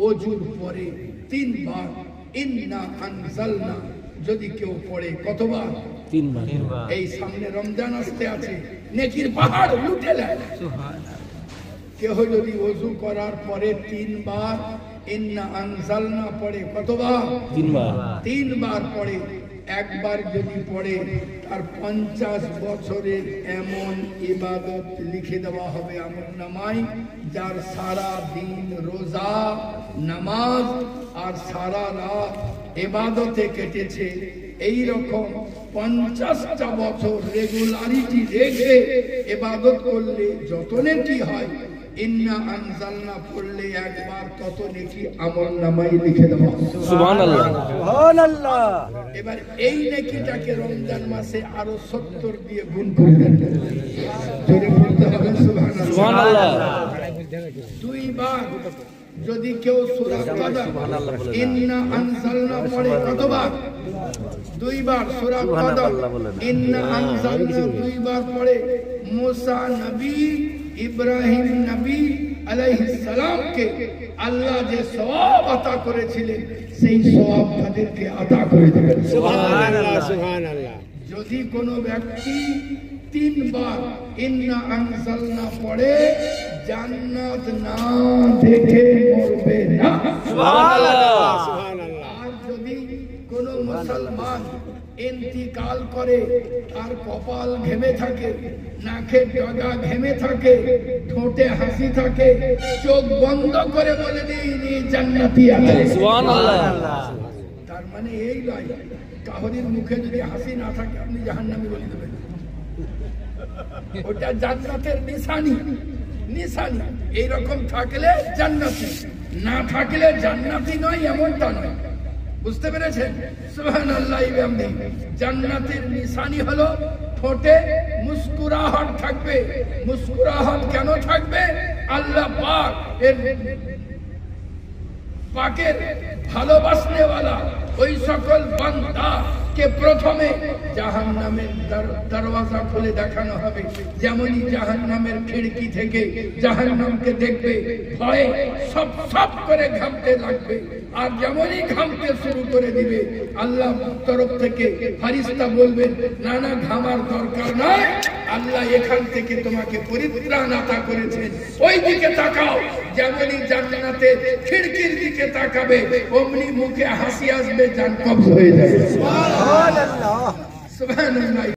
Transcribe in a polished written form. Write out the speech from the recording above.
ওযুর পরে 3 বার ইন্না আনজালনা যদি কেউ পড়ে কতবার? 3 বার। এই সামনে রমজান আসতে আছে, নেকির পাহাড় লুটে নেয়। কেউ যদি ওযু করার পরে 3 বার ইন্না আনজালনা পড়ে কতবার? 3 বার। 3 বার পড়ে, একবার যদি পড়ে তার 50 বছরের এমন ইবাদত লিখে দেওয়া হবে আমলনামায়, যার সারা দিন রোজা নামাজ আর সারা রাত ইবাদতে কেটেছে। এই রকম 50টা বছর রেগুলারিটি রেখে ইবাদত করলে যত নেকি হয়, ইন্না আনজালনা পড়লে একবার তত নেকি আমলনামায় লিখে দেওয়া হবে। সুবহানাল্লাহ, সুবহানাল্লাহ। এবার এই নেকিটাকে রমজান মাসে আরো 70 দিয়ে গুণ করে দেন। জোরে বলতে হবে সুবহানাল্লাহ। 2 বার যদি কেউ সূরা কদর ইন্না আনজালনা পড়ে কতবার? 2 বার সূরা কদর ইন্না আনজালনা 2 বার পড়ে, মুসা নবী ইব্রাহিম নবী আলাইহিস সালামকে আল্লাহ যে সওয়াব আতা করেছিলেন সেই সওয়াব তাদেরকে আতা করে দেবেন। সুবহানাল্লাহ, সুবহানাল্লাহ। যদি কোনো ব্যক্তি 3 বার ইন্না আনজালনা পড়ে জান্নাত না দেখে মরবে না। সুবহানাল্লাহ, সুবহানাল্লাহ। আর যদি কোনো মুসলমান ইন্তিকাল করে, তার কপাল ঘেমে থাকে, নাকে ডগা ঘেমে থাকে, ঠোঁটে হাসি থাকে, চোখ বন্ধ করে বলে দিই জান্নাতি আছে। সুবহানাল্লাহ। তার মানে এই নয় কাহরির মুখে যদি হাসি না থাকে আপনি জাহান্নামী বলে দেবেন, ওটা জান্নাতের নিশানি। নিশানি এইরকম থাকলে জান্নাতি, না থাকলে জান্নাতি নয় এমনটা নয়। বুঝতে পেরেছেন? সুবহানাল্লাহ। জান্নাতের নিশানি হলো ঠোঁটে মুস্কুরাহট থাকবে। মুস্কুরাহট কেন থাকবে? আল্লাহ পাক পাকের ভালোবাসনেওয়ালা ওই সকল বান্দা কে প্রথমে জাহান্নামের দরওয়াজা খুলে দেখানো হবে। যেমনই জাহান্নামের খিড়কি থেকে জাহান্নামকে দেখবে, ভয়ে সব সব করে ঘামতে লাগবে। আর যেমনই ঘামতে শুরু করে দিবে, আল্লাহ তরফ থেকে ফেরেশতা বলবেন, না না ঘামার দরকার নাই, আল্লাহ এখান থেকে তোমাকে পরিত্রাণ আতা করেছেন, ওই দিকে তাকাও। যেমনই জান্নাতে খিড়কির দিকে তাকাবে, অমনি মুখে হাসি আসবে, জান কবজ হয়ে যাবে। সুবহানাল্লাহ, সুবহানাল্লাহ।